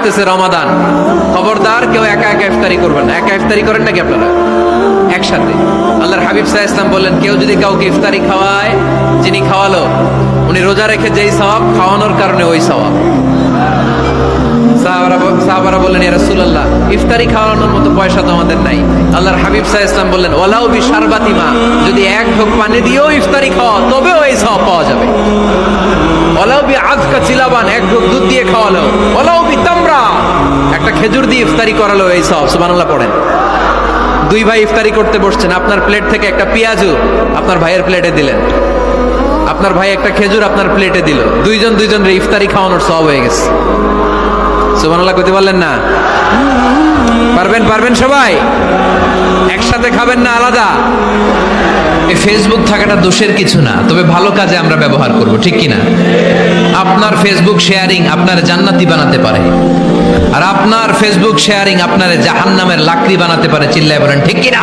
আসতেছে রমাদান, খবরদার কেউ একা একা ইফতারি করবেন না। একা ইফতারি করেন নাকি আপনারা? একসাথে। আল্লাহর হাবিব সাল্লাল্লাহু আলাইহি ওয়াসাল্লাম বললেন, কেউ যদি কাউকে ইফতারি খাওয়ায়, যিনি খাওয়ালো উনি রোজা রেখে যেই সওয়াব, খাওয়ানোর কারণে ওই সওয়াব। সাহাবারা বললেন, ইয়া রাসূলুল্লাহ, ইফতারি খাওয়ানোর মতো পয়সা তো আমাদের নাই। আল্লাহর হাবিব সাল্লাল্লাহু আলাইহি ওয়াসাল্লাম বললেন, ওয়ালাউ বিশারবাতি মা, যদি এক ঢোক পানি দিয়েও ইফতারি খাওয়া তবেও এই সওয়াব পাওয়া যাবে। ওয়ালাউ বিআযকা চিলাবান, এক ঢোক দুধ দিয়ে খাওয়ালো। ওয়ালাউ বিতামরা, একটা খেজুর দিয়ে ইফতারি করালো, এই সওয়াব। সুবহানাল্লাহ পড়েন। দুই ভাই ইফতারি করতে বসছেন, আপনার প্লেট থেকে একটা পেঁয়াজু আপনার ভাইয়ের প্লেটে দিলেন, আপনার ভাই একটা খেজুর আপনার প্লেটে দিল, দুইজনের ইফতারি খাওয়ানোর সওয়াব হয়ে গেছে। সুবহানাল্লাহ কইতে পারলেন না? পারবেন সবাই? একসাথে খাবেন না আলাদা? এই ফেসবুক থাকাটা দোষের কিছু না, তবে ভালো কাজে আমরা ব্যবহার করব, ঠিক কিনা? আপনার ফেসবুক শেয়ারিং আপনার জান্নাতি বানাতে পারে, আর আপনার ফেসবুক শেয়ারিং আপনার জাহান্নামের লাকড়ি বানাতে পারে। চিল্লায় বলেন ঠিক কিনা?